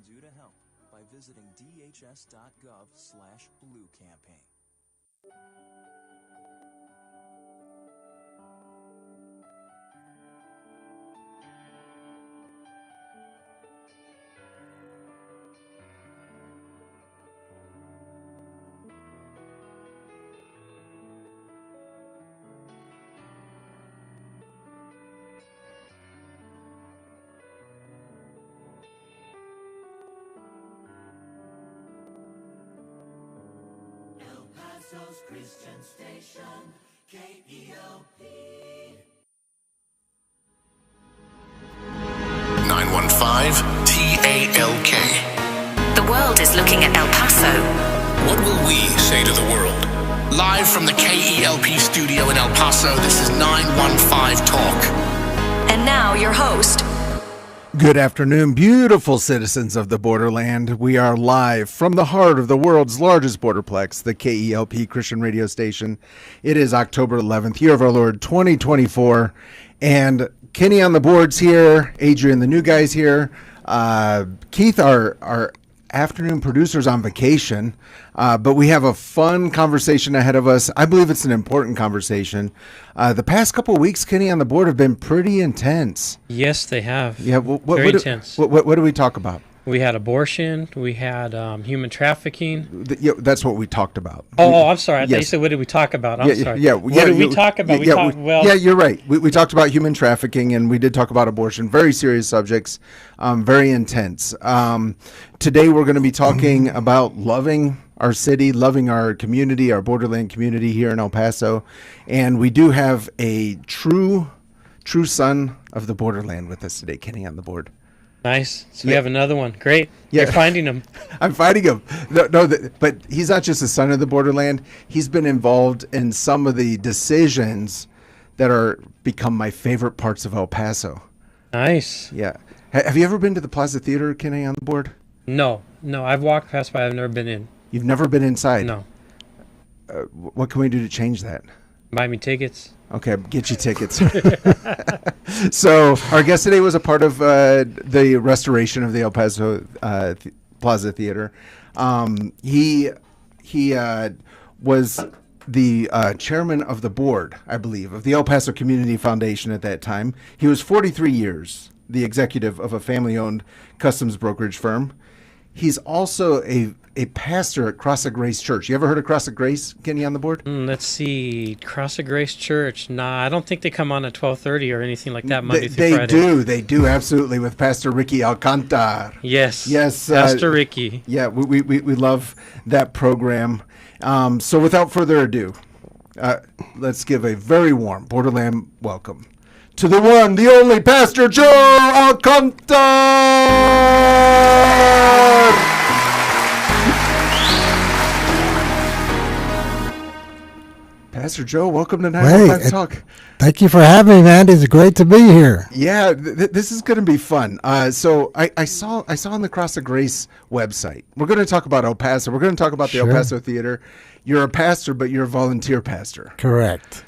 do to help by visiting dhs.gov/blue campaign. Paso's Christian station, KELP. 915 TALK. The world is looking at El Paso. What will we say to the world? Live from the KELP studio in El Paso, this is 915 Talk. And now your host. Good afternoon, beautiful citizens of the borderland. We are live from the heart of the world's largest borderplex, the KELP Christian radio station. It is October 11th, year of our Lord 2024, and Kenny on the boards here, Adrian, the new guy's here, Keith, our afternoon producer's on vacation, but we have a fun conversation ahead of us. I believe it's an important conversation. The past couple of weeks, Kenny, on the board have been pretty intense. Yes, they have. Yeah, very intense. What do we talk about? We had abortion. We had human trafficking. That's what we talked about. Oh, I'm sorry. I thought you said, what did we talk about? I'm sorry. What did we talk about? Yeah, you're right. We talked about human trafficking, and we did talk about abortion. Very serious subjects, very intense. Today, we're going to be talking about loving our city, loving our community, our borderland community here in El Paso. And we do have a true son of the borderland with us today, Kenny, on the board. Nice. So we have another one. Great. Yeah. You're finding him. I'm finding him. But he's not just a son of the borderland. He's been involved in some of the decisions that are become my favorite parts of El Paso. Nice. Yeah. Have you ever been to the Plaza Theater, Kenny, on the board? No. I've walked past, but I've never been in. You've never been inside? No. What can we do to change that? Buy me tickets. Okay, get you tickets. So our guest today was a part of the restoration of the El Paso Plaza Theater. He was the chairman of the board, I believe, of the El Paso Community Foundation at that time. He was 43 years the executive of a family-owned customs brokerage firm. He's also a pastor at Cross of Grace Church. You ever heard of Cross of Grace, Kenny, on the board? Let's see. Cross of Grace Church. Nah, I don't think they come on at 12:30 or anything like that Monday through Friday. They do, absolutely, with Pastor Ricky Alcantar. Yes, Pastor Ricky. Yeah, we love that program. So without further ado, let's give a very warm Borderland welcome to the one, the only Pastor Joe Alcantar! Pastor Joe, welcome to 915 Talk. Thank you for having me, man. It's great to be here. Yeah, this is going to be fun. So I saw on the Cross of Grace website. We're going to talk about El Paso. We're going to talk about the El Paso Theater. You're a pastor, but you're a volunteer pastor. Correct.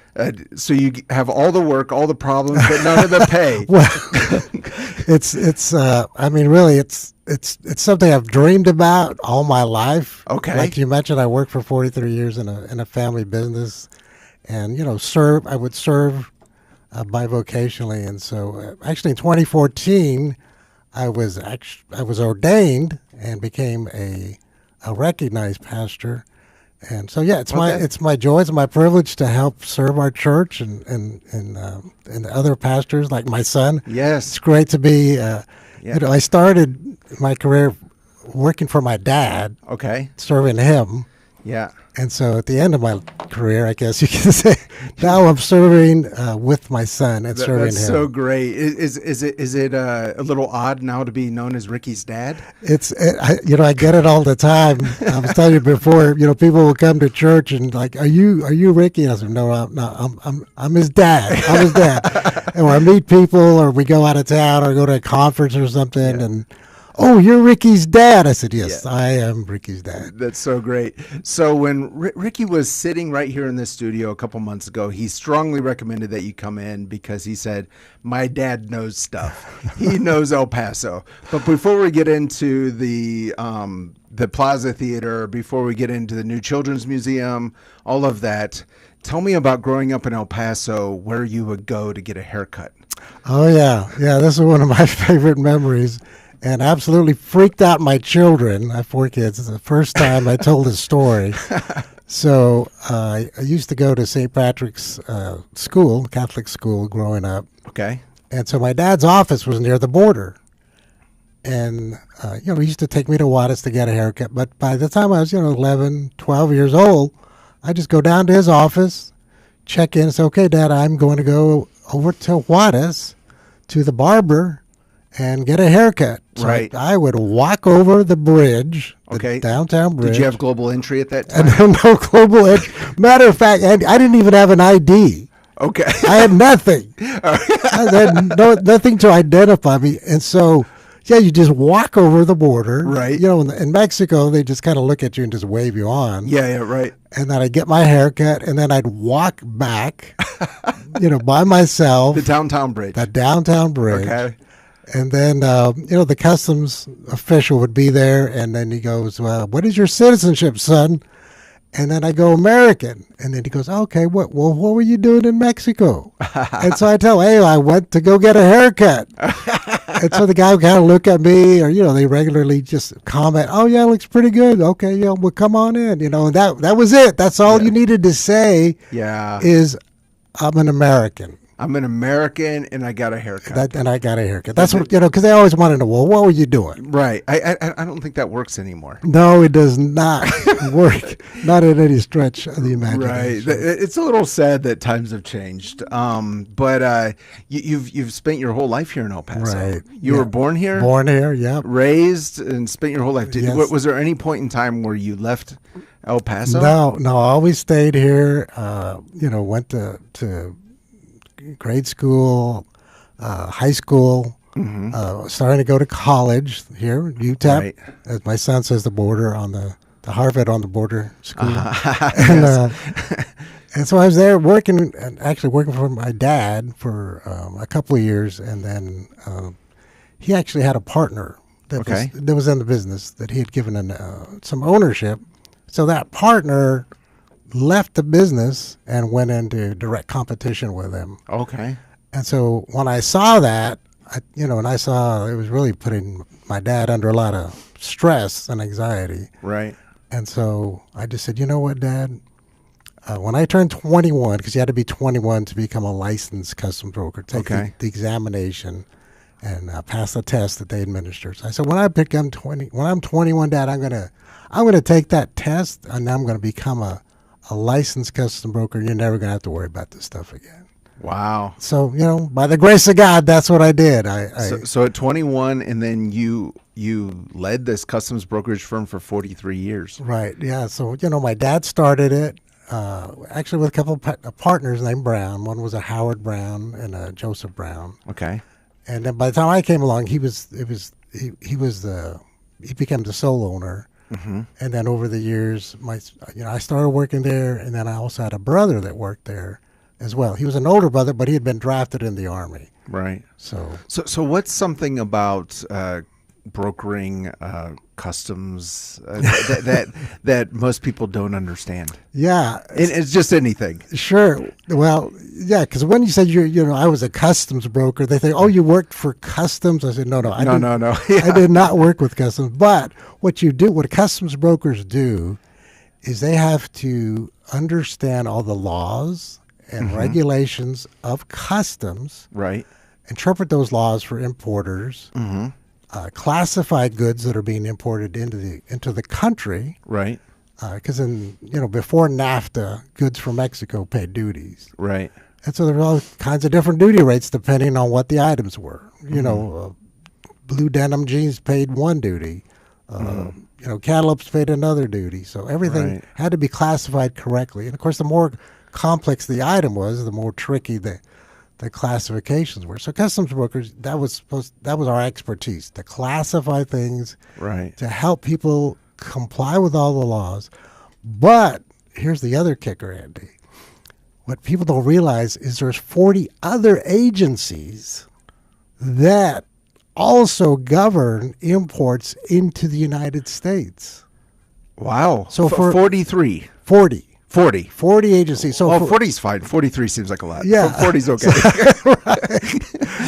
So you have all the work, all the problems, but none of the pay. Well, it's something I've dreamed about all my life. Okay. Like you mentioned, I worked for 43 years in a family business, and I would serve bivocationally, and so actually in 2014, I was ordained and became a recognized pastor. And so, it's my joy, it's my privilege to help serve our church and other pastors like my son. Yes, it's great to be. I started my career working for my dad. Okay, serving him. Yeah. And so at the end of my career, I guess you can say, now I'm serving with my son and serving him. That's so great. Is it a little odd now to be known as Ricky's dad? I get it all the time. I was telling you before, people will come to church and like, are you Ricky? And I said, no, I'm his dad. I'm his dad. And when I meet people or we go out of town or go to a conference or something, and "Oh, you're Ricky's dad." I said, "Yes, I am Ricky's dad." That's so great. So when Ricky was sitting right here in this studio a couple months ago, he strongly recommended that you come in because he said, "My dad knows stuff. He knows El Paso." But before we get into the Plaza Theater, before we get into the new Children's Museum, all of that, tell me about growing up in El Paso, where you would go to get a haircut. Oh yeah, this is one of my favorite memories, and absolutely freaked out my children. I have 4 kids. It's the first time I told this story. So I used to go to St. Patrick's school, Catholic school, growing up. Okay. And so my dad's office was near the border. And, he used to take me to Juarez to get a haircut. But by the time I was, 11, 12 years old, I just go down to his office, check in, and say, "Okay, Dad, I'm going to go over to Juarez to the barber and get a haircut." So right. I would walk over the bridge, the downtown bridge. Did you have global entry at that time? And no global entry. Matter of fact, I didn't even have an ID. Okay. I had nothing. I had nothing to identify me. And so, you just walk over the border. Right. In Mexico, they just kind of look at you and just wave you on. Yeah, right. And then I'd get my haircut, and then I'd walk back, by myself. The downtown bridge. The downtown bridge. Okay. And then, the customs official would be there, and then he goes, "Well, what is your citizenship, son?" And then I go, "American." And then he goes, "Okay, what were you doing in Mexico?" And so I tell him, "Hey, I went to go get a haircut." And so the guy would kind of look at me, or, they regularly just comment, "Oh, yeah, it looks pretty good. Okay, well, come on in." And that was it. That's all you needed to say is, "I'm an American. I'm an American, and I got a haircut." And I got a haircut. That's what, because they always want to know, well, what were you doing? Right. I don't think that works anymore. No, it does not work. Not in any stretch of the imagination. Right. It's a little sad that times have changed. But you've spent your whole life here in El Paso. Right. You were born here? Born here, yeah. Raised and spent your whole life. Yes. Was there any point in time where you left El Paso? No, I always stayed here. Went to grade school, high school, starting to go to college here, UTEP, Right. as my son says, the border on the Harvard on the border school. And so I was there working for my dad for a couple of years, and then he actually had a partner that was in the business that he had given some ownership. So that partner left the business and went into direct competition with him. Okay. And so when I saw that, I saw it was really putting my dad under a lot of stress and anxiety. Right. And so I just said, "You know what, Dad? When I turned 21, because you had to be 21 to become a licensed customs broker, take the examination and pass the test that they administer. So I said, when I'm 21, Dad, I'm gonna take that test, and I'm gonna become a licensed custom broker. You're never going to have to worry about this stuff again." Wow. So, by the grace of God, that's what I did. So at 21, and then you led this customs brokerage firm for 43 years. Right. Yeah. So, my dad started it actually with a couple of partners named Brown. One was a Howard Brown and a Joseph Brown. Okay. And then by the time I came along, he became the sole owner. Mm-hmm. And then over the years, I started working there, and then I also had a brother that worked there as well. He was an older brother, but he had been drafted in the Army. Right. So what's something about brokering customs that most people don't understand? Yeah, it's just anything. Sure. Well, yeah, because when you said I was a customs broker, they think, "Oh, you worked for customs." I said, No. No. I did not work with customs. But what customs brokers do is they have to understand all the laws and regulations of customs. Right. Interpret those laws for importers. Mm-hmm. Classify goods that are being imported into the country. Right. Because before NAFTA, goods from Mexico paid duties. Right. And so there were all kinds of different duty rates depending on what the items were. Blue denim jeans paid one duty. Cantaloupes paid another duty. So everything had to be classified correctly. And of course, the more complex the item was, the more tricky the the classifications were. So customs brokers, that was our expertise, to classify things, Right. to help people comply with all the laws. But here's the other kicker, Andy. What people don't realize is there's 40 other agencies that also govern imports into the United States. Wow. So for 43. 40. 40. 40 agencies. So 40 is fine. 43 seems like a lot. Yeah. 40 is okay.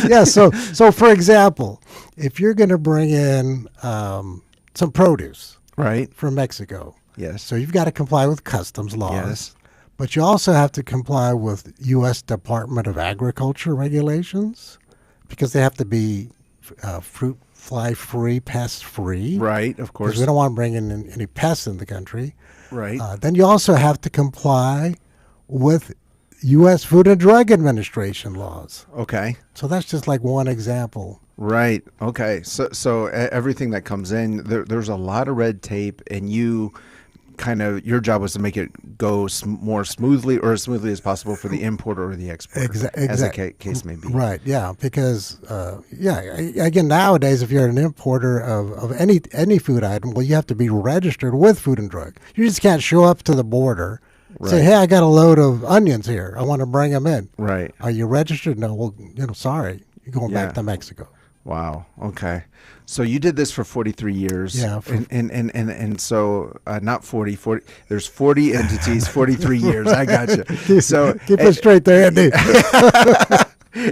Yeah. So for example, if you're going to bring in some produce Right. from Mexico, Yes. so you've got to comply with customs laws. Yes. But you also have to comply with U.S. Department of Agriculture regulations because they have to be fruit fly free, pest free. Right, of course. Because we don't want to bring in any pests in the country. Right. Then you also have to comply with U.S. Food and Drug Administration laws. Okay. So that's just like one example. Right. Okay. So everything that comes in, there's a lot of red tape, and your job was to make it go more smoothly or as smoothly as possible for the importer or the exporter, as the case may be. Right. Yeah. Because again, nowadays, if you're an importer of any food item, well, you have to be registered with Food and Drug. You just can't show up to the border. Right. Say, hey, I got a load of onions here. I want to bring them in. Right. Are you registered? No. Well, sorry, you're going back to Mexico. Wow. Okay. So you did this for 43 years. Yeah. And so not 40. There's 40 entities, 43 years. I got you. So keep it straight there, Andy.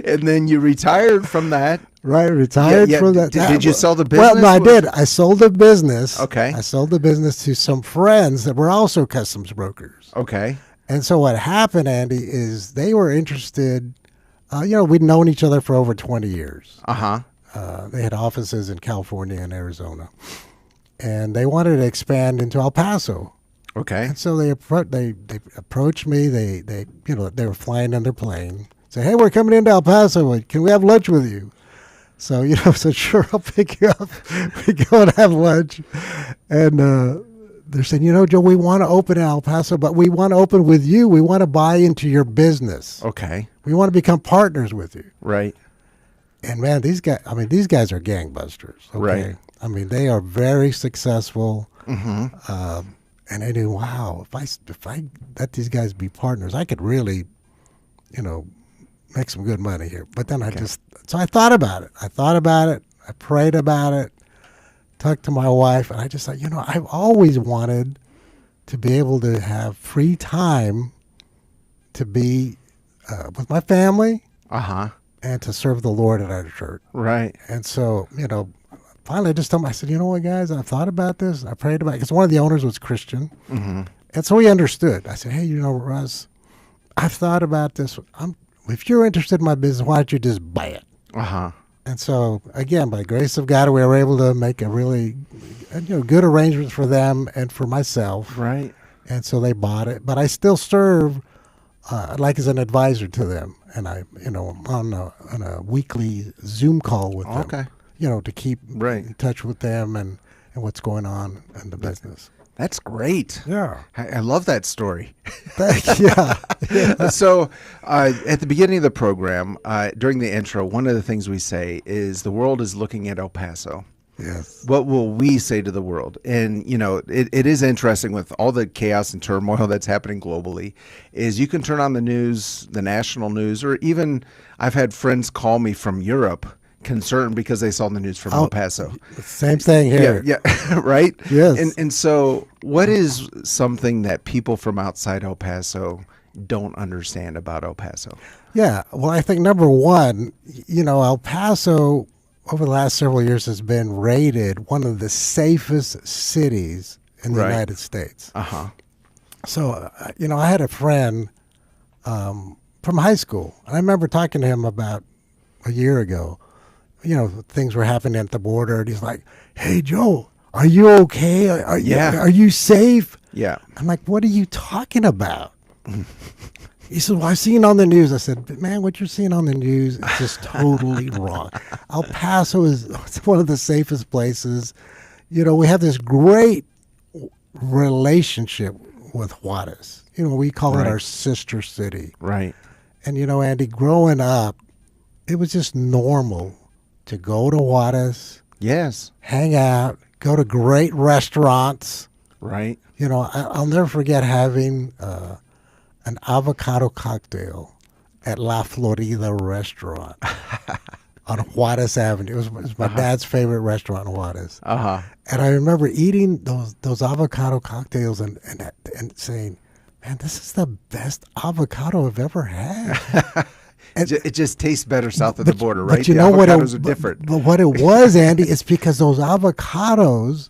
And then you retired from that. Right, retired from that. Did you sell the business? Well, no, I did. I sold the business. Okay. I sold the business to some friends that were also customs brokers. Okay. And so what happened, Andy, is they were interested. We'd known each other for over 20 years. Uh-huh. They had offices in California and Arizona, and they wanted to expand into El Paso. Okay. And so they approached me. They were flying in their plane. Say, hey, we're coming into El Paso. Can we have lunch with you? So so sure, I'll pick you up. We go and have lunch, and they're saying, Joe, we want to open in El Paso, but we want to open with you. We want to buy into your business. Okay. We want to become partners with you. Right. And man, these guys are gangbusters. Okay? Right. I mean, they are very successful. Mm-hmm. And I knew, wow, if I let these guys be partners, I could really, make some good money here. But then so I thought about it. I prayed about it, talked to my wife, and I just thought, I've always wanted to be able to have free time to be with my family. Uh-huh. And to serve the Lord at our church. Right. And so, finally I just told them, I said, you know what, guys, I thought about this. I prayed about it. Because one of the owners was Christian. Mm-hmm. And so he understood. I said, hey, Russ, I've thought about this. If you're interested in my business, why don't you just buy it? Uh-huh. And so, again, by the grace of God, we were able to make a really good arrangements for them and for myself. Right. And so they bought it. But I still serve as an advisor to them. And I, on a weekly Zoom call with them. Okay. To keep in touch with them and what's going on in the business. That's great. Yeah. I love that story. Yeah. So at the beginning of the program, during the intro, one of the things we say is the world is looking at El Paso. Yes. What will we say to the world? And, it is interesting with all the chaos and turmoil that's happening globally is you can turn on the news, the national news, or even I've had friends call me from Europe concerned because they saw the news from El Paso. Same thing here. Yeah, right? Yes. And so what is something that people from outside El Paso don't understand about El Paso? Yeah. Well, I think number one, El Paso over the last several years has been rated one of the safest cities in the United States. Uh-huh. So, I had a friend from high school. And I remember talking to him about a year ago. Things were happening at the border. And he's like, hey, Joe, are you okay? Are you safe? Yeah. I'm like, what are you talking about? He said, well, I've seen on the news. I said, man, what you're seeing on the news is just totally wrong. El Paso is one of the safest places. We have this great relationship with Juarez. We call it our sister city. Right. And, Andy, growing up, it was just normal to go to Juarez, Yes. hang out, go to great restaurants. Right. I'll never forget having an avocado cocktail at La Florida restaurant on Juarez Avenue. It was my dad's favorite restaurant in Juarez. Uh-huh. And I remember eating those avocado cocktails and saying, man, this is the best avocado I've ever had. It just tastes better south of the border, right? But you the know what? Avocados are different. But what it was, Andy, is because those avocados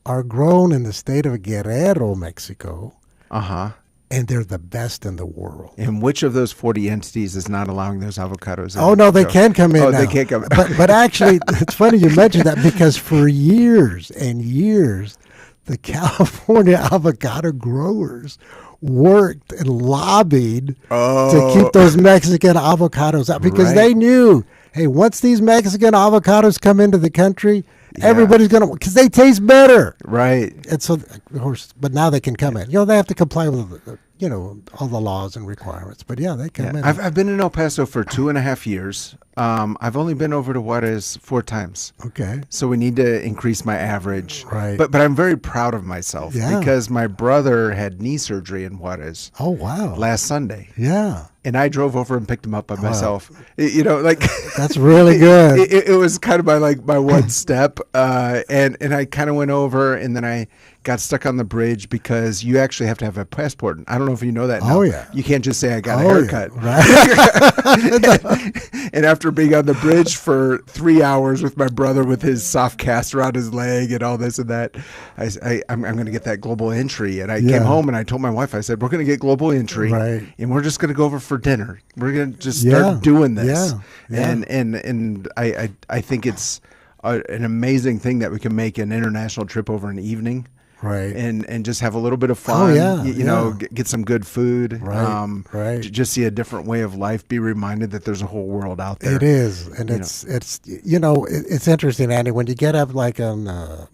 are grown in the state of Guerrero, Mexico. Uh-huh. And they're the best in the world. And which of those 40 entities is not allowing those avocados in? Oh, no, they can come in now. They can't come in. But actually, it's funny you mentioned that because for years and years, the California avocado growers worked and lobbied to keep those Mexican avocados out because they knew, hey, once these Mexican avocados come into the country, everybody's going to, because they taste better. Right. And so, of course, but now they can come in. They have to comply with, all the laws and requirements. But yeah, they come in. I've been in El Paso for 2.5 years. I've only been over to Juarez 4 times. Okay. So we need to increase my average. Right. But I'm very proud of myself because my brother had knee surgery in Juarez. Oh, wow. Last Sunday. Yeah. And I drove over and picked him up by myself. Like that's really good. It was kind of my one step, and I kind of went over, and then I got stuck on the bridge because you actually have to have a passport. I don't know if you know that now. Oh yeah, you can't just say I got a haircut. Yeah. Right. And after being on the bridge for 3 hours with my brother with his soft cast around his leg and all this and that, I'm going to get that global entry. And I came home and I told my wife, I said, we're going to get global entry, and we're just going to go over for dinner. We're going to just start doing this. And I think it's an amazing thing that we can make an international trip over an evening. Right. And just have a little bit of fun. Oh, yeah. Get some good food. Right. Just see a different way of life. Be reminded that there's a whole world out there. It is. And it's interesting, Andy, when you get up like on, the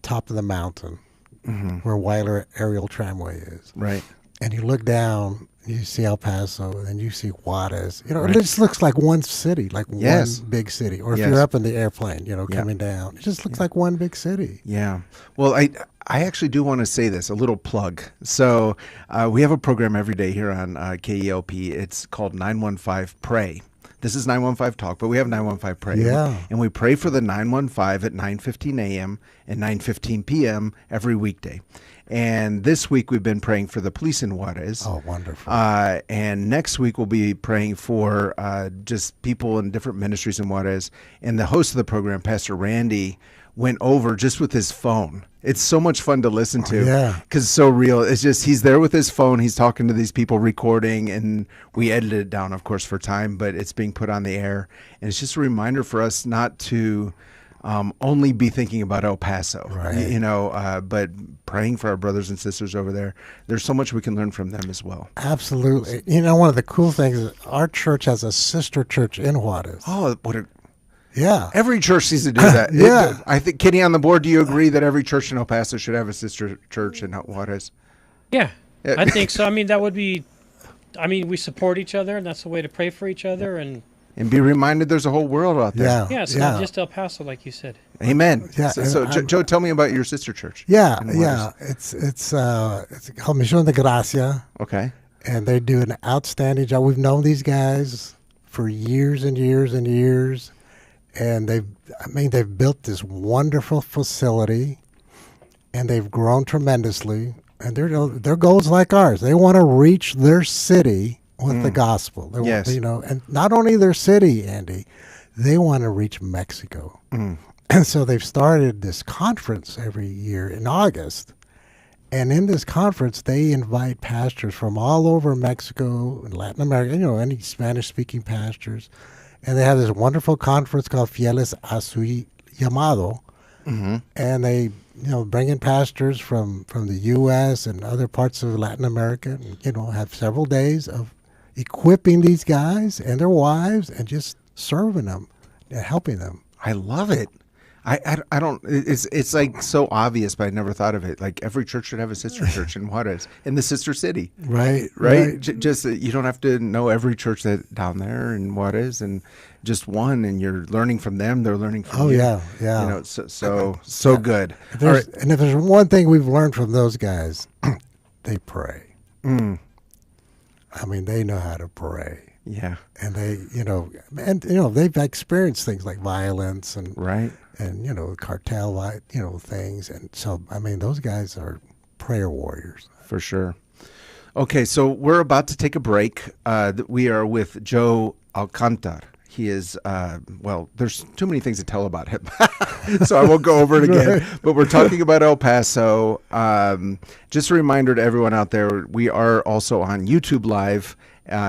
top of the mountain where Weiler Aerial Tramway is. Right. And you look down, you see El Paso, and then you see Juarez. It just looks like one city, like one big city. Or if you're up in the airplane, coming down, it just looks like one big city. Yeah. Well, I actually do want to say this, a little plug. So we have a program every day here on KELP. It's called 915 Pray. This is 915 Talk, but we have 915 Pray. Yeah. And we pray for the 915 at 9:15 a.m. and 9:15 p.m. every weekday. And this week we've been praying for the police in Juarez. Oh, wonderful. And next week we'll be praying for just people in different ministries in Juarez. And the host of the program, Pastor Randy, went over just with his phone. It's so much fun to listen to because it's so real. It's just he's there with his phone. He's talking to these people, recording, and we edited it down, of course, for time, but it's being put on the air. And it's just a reminder for us not to only be thinking about El Paso, but praying for our brothers and sisters over there. There's so much we can learn from them as well. Absolutely. One of the cool things is our church has a sister church in Juarez. Oh, every church needs to do that. I think, Kenny, on the board, do you agree that every church in El Paso should have a sister church in Juarez? Yeah, I think so. I mean, that would be, we support each other, and that's the way to pray for each other, and be reminded there's a whole world out there. Yeah, it's not just El Paso, like you said. Amen. Yeah, so Joe, tell me about your sister church. Yeah. It's called Misión de Gracia. Okay. And they do an outstanding job. We've known these guys for years and years and years. And they've built this wonderful facility, and they've grown tremendously. And their goals like ours. They want to reach their city with the gospel. And not only their city, Andy, they want to reach Mexico. And so they've started this conference every year in August. And in this conference, they invite pastors from all over Mexico and Latin America, any Spanish-speaking pastors. And they have this wonderful conference called Fieles a su Llamado. And they, bring in pastors from the U.S. and other parts of Latin America, and, have several days of equipping these guys and their wives and just serving them and helping them. I love it. I don't. It's like so obvious, but I never thought of it. Like every church should have a sister church in Juarez, in the sister city. Right. Just you don't have to know every church that down there in Juarez, and just one, and you're learning from them. They're learning from you. Yeah. You know, so good. And if there's one thing we've learned from those guys, they pray. I mean, they know how to pray. Yeah. And they've experienced things like violence and cartel, things. And so, I mean, those guys are prayer warriors. For sure. Okay, so we're about to take a break. We are with Joe Alcantar. He is, there's too many things to tell about him, so I won't go over it again. Right. But we're talking about El Paso. Just a reminder to everyone out there, we are also on YouTube Live.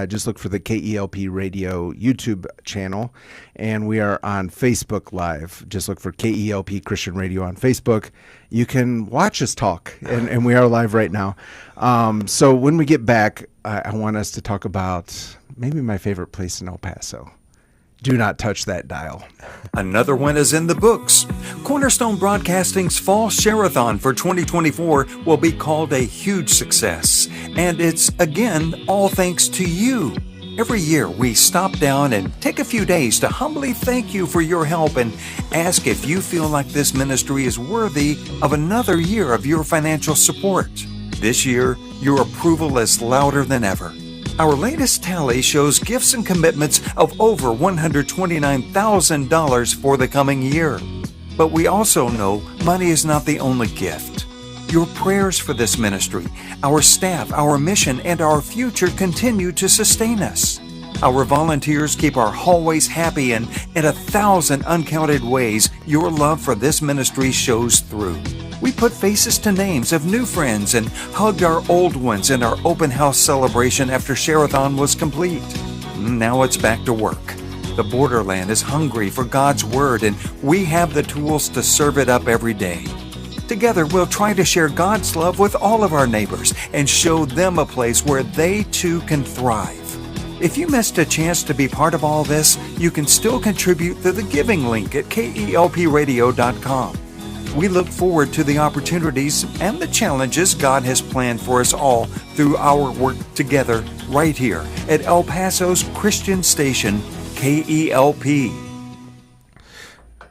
Just look for the KELP Radio YouTube channel. And we are on Facebook Live. Just look for KELP Christian Radio on Facebook. You can watch us talk, and we are live right now. So when we get back, I want us to talk about maybe my favorite place in El Paso. Do not touch that dial. Another one is in the books. Cornerstone Broadcasting's Fall Share-a-thon for 2024 will be called a huge success. And it's, again, all thanks to you. Every year, we stop down and take a few days to humbly thank you for your help and ask if you feel like this ministry is worthy of another year of your financial support. This year, your approval is louder than ever. Our latest tally shows gifts and commitments of over $129,000 for the coming year. But we also know money is not the only gift. Your prayers for this ministry, our staff, our mission, and our future continue to sustain us. Our volunteers keep our hallways happy, and in 1,000 uncounted ways, your love for this ministry shows through. We put faces to names of new friends and hugged our old ones in our open house celebration after Share-a-thon was complete. Now it's back to work. The borderland is hungry for God's Word, and we have the tools to serve it up every day. Together, we'll try to share God's love with all of our neighbors and show them a place where they too can thrive. If you missed a chance to be part of all this, you can still contribute through the giving link at kelpradio.com. We look forward to the opportunities and the challenges God has planned for us all through our work together right here at El Paso's Christian station, KELP.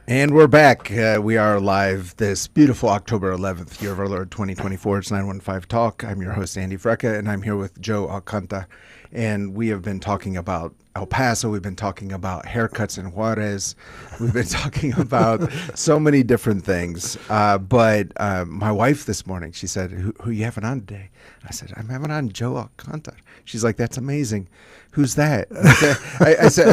And we're back. We are live this beautiful October 11th, year of our Lord 2024. It's 915 Talk. I'm your host, Andy Frecka, and I'm here with Joe Alcantar. And we have been talking about El Paso. We've been talking about haircuts in Juarez. We've been talking about so many different things. But my wife this morning, she said, who you having on today? I said, I'm having on Joe Alcantar. She's like, that's amazing. Who's that? I said,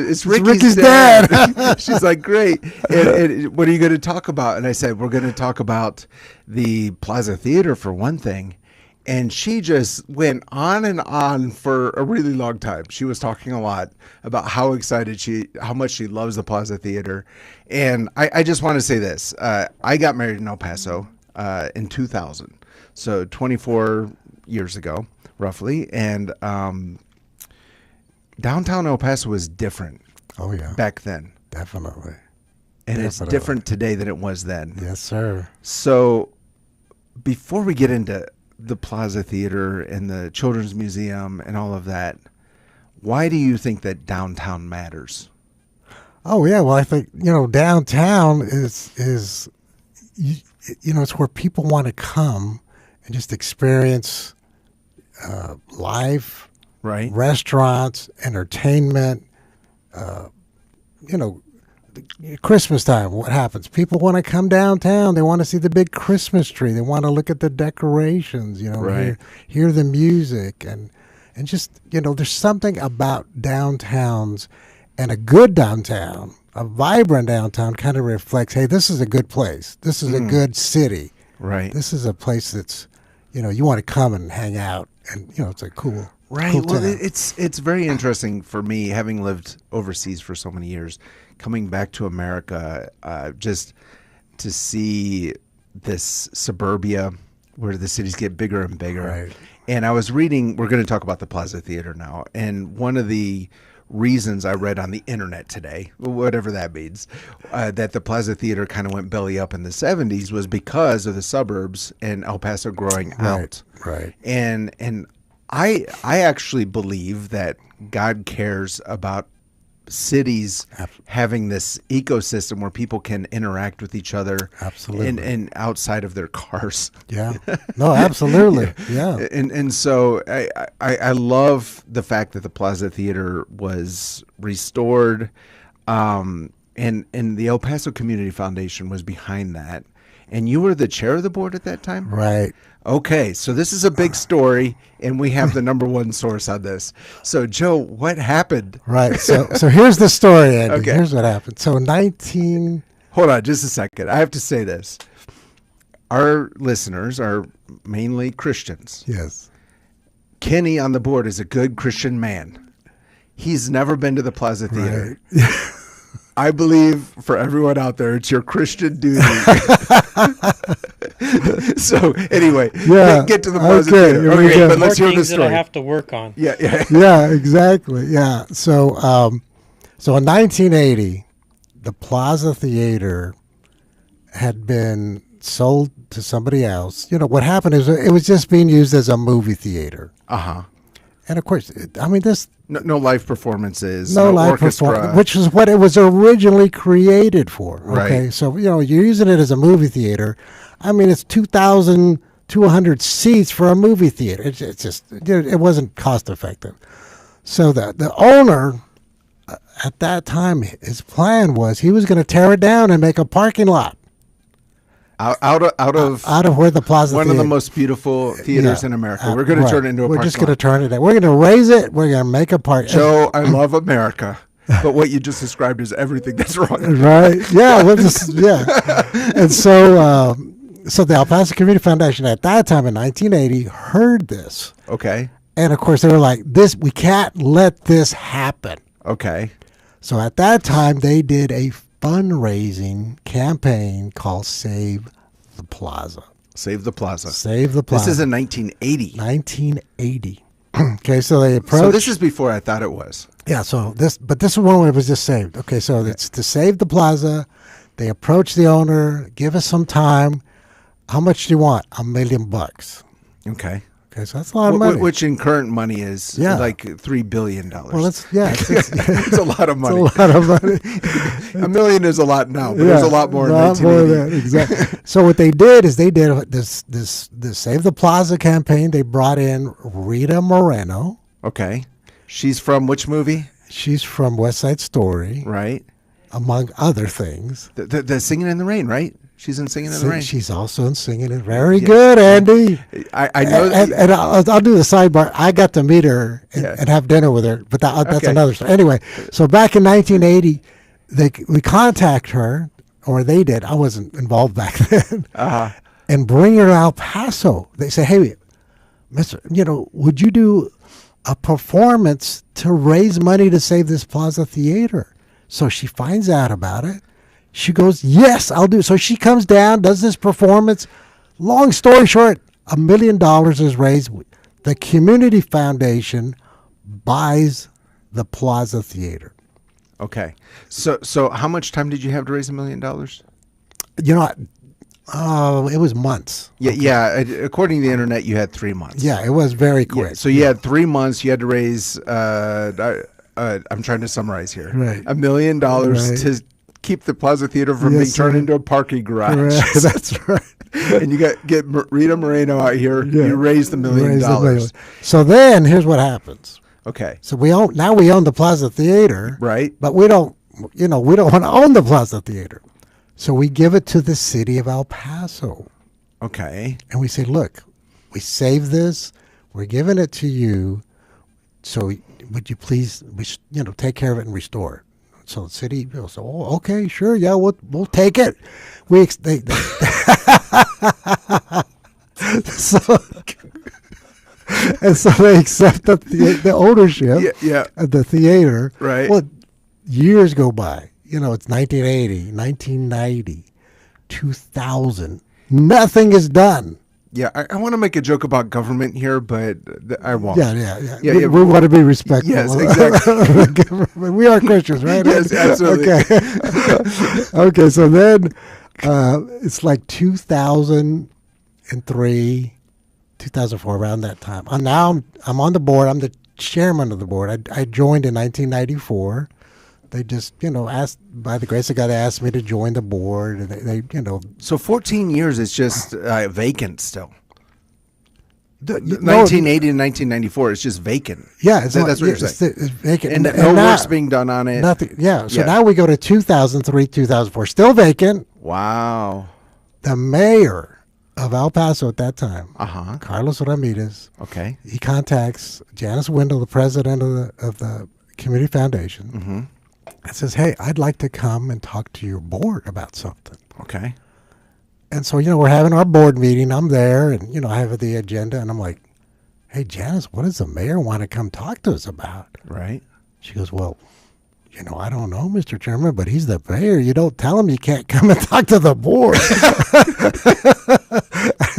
it's Ricky's dad. She's like, great. And what are you going to talk about? And I said, we're going to talk about the Plaza Theater for one thing. And she just went on and on for a really long time. She was talking a lot about how much she loves the Plaza Theater. And I just want to say this. I got married in El Paso in 2000. So 24 years ago, roughly. And downtown El Paso was different. Oh, yeah. Back then. Definitely. And it's different today than it was then. Yes, sir. So before we get into the Plaza Theater and the Children's Museum and all of that, why do you think that downtown matters? Oh, yeah. Well, I think, downtown is it's where people want to come and just experience life, right? Restaurants, entertainment, Christmas time, what happens? People want to come downtown. They want to see the big Christmas tree. They want to look at the decorations, right. hear the music. And just, there's something about downtowns, and a good downtown, a vibrant downtown kind of reflects, hey, this is a good place. This is a good city. Right. This is a place that's, you want to come and hang out, and, it's a cool Right. Cool well, town. it's very interesting for me, having lived overseas for so many years, coming back to America, just to see this suburbia where the cities get bigger and bigger. Right. And I was reading, we're going to talk about the Plaza Theater now, and one of the reasons I read on the internet today, whatever that means, that the Plaza Theater kind of went belly up in the 70s was because of the suburbs and El Paso growing out. Right. And I actually believe that God cares about cities having this ecosystem where people can interact with each other. Absolutely. And outside of their cars. Yeah. No, absolutely. Yeah. And so I love the fact that the Plaza Theater was restored, and the El Paso Community Foundation was behind that. And you were the chair of the board at that time? Right. Okay, so this is a big story, and we have the number one source on this. So, Joe, what happened? Right. So here's the story, Andy. Okay. Here's what happened. So Hold on just a second. I have to say this. Our listeners are mainly Christians. Yes. Kenny on the board is a good Christian man. He's never been to the Plaza Theater. Right. I believe for everyone out there, it's your Christian duty. So anyway, get to the Plaza Theater. Okay, but let's hear the story. That I have to work on. Yeah. Yeah, exactly. Yeah. So in 1980, the Plaza Theater had been sold to somebody else. You know, what happened is it was just being used as a movie theater. Uh-huh. And of course, No live performances, no live orchestra. performance, which is what it was originally created for. Okay, Right. so you're using it as a movie theater. I mean, it's 2,200 seats for a movie theater. It's just it wasn't cost effective. So the owner at that time, his plan was he was going to tear it down and make a parking lot Out of where the Plaza one Theater. of the most beautiful theaters in America. We're going to turn it into a We're parking just going to lot. turn it down. We're going to raise it. We're going to make a park. Joe, I love America, but what you just described is everything that's wrong. Right? Yeah. And so the El Paso Community Foundation at that time in 1980 heard this, Okay. and of course they were like, we can't let this happen. Okay. So at that time they did a fundraising campaign called Save the Plaza. Save the Plaza. Save the Plaza. This is in 1980. 1980. Okay, so they approached. So this is before I thought it was. Yeah, but this is one where it was just saved. Okay, so it's to save the plaza. They approach the owner, give us some time. How much do you want? $1 million. Okay. Okay, so that's a lot of money. Which in current money is like $3 billion. Well, it's it's a lot of money. It's a lot of money. $1 million is a lot now, but there's a lot more in more 1980. than that, exactly. So what they did is they did this Save the Plaza campaign. They brought in Rita Moreno. Okay. She's from which movie? She's from West Side Story, Right. among other things. The Singing in the Rain, right? She's in Singing in the Rain. She's also in Singing in Very good, Andy. I know. And I'll do the sidebar. I got to meet her and have dinner with her, but that's Okay. another story. Anyway, so back in 1980, we contact her, or they did. I wasn't involved back then. Uh-huh. And bring her to El Paso. They say, hey, Mister, would you do a performance to raise money to save this Plaza Theater? So she finds out about it. She goes, yes, I'll do. So she comes down, does this performance. Long story short, $1 million is raised. The Community Foundation buys the Plaza Theater. Okay. So how much time did you have to raise $1 million? It was months. Yeah. According to the internet, you had 3 months. Yeah, it was very quick. Yeah, so you had 3 months. You had to raise. I'm trying to summarize here. Right. $1 million to keep the Plaza Theater from being turned into a parking garage. Correct. That's right. And you get Rita Moreno out here. Yeah. You raised $1 million. So then here's what happens. Okay. So we own the Plaza Theater, Right. But we don't want to own the Plaza Theater. So we give it to the city of El Paso. Okay. And we say, look, we saved this. We're giving it to you. So would you please, take care of it and restore it? So the city will say, oh, okay, sure, yeah, we'll take it. So they accept the ownership of the theater. Right. Well, years go by. It's 1980, 1990, 2000. Nothing is done. Yeah, I want to make a joke about government here, but I won't. Yeah. We want to be respectful. Yes, exactly. We are Christians, right? Yes, absolutely. Okay, so then it's like 2003, 2004, around that time. Now I'm on the board. I'm the chairman of the board. I joined in 1994. They just, asked, by the grace of God, they asked me to join the board. And they So 14 years is just vacant still. 1980 to 1994 is just vacant. Yeah, that's what you're saying. It's vacant. And no work's being done on it. Nothing. Yeah. So now we go to 2003, 2004, still vacant. Wow. The mayor of El Paso at that time, Carlos Ramirez. Okay. He contacts Janice Wendell, the president of the Community Foundation, and says, "Hey, I'd like to come and talk to your board about something." Okay. And so, we're having our board meeting. I'm there, and, I have the agenda, and I'm like, "Hey, Janice, what does the mayor want to come talk to us about?" Right. She goes, "Well, I don't know, Mr. Chairman, but he's the mayor. You don't tell him you can't come and talk to the board."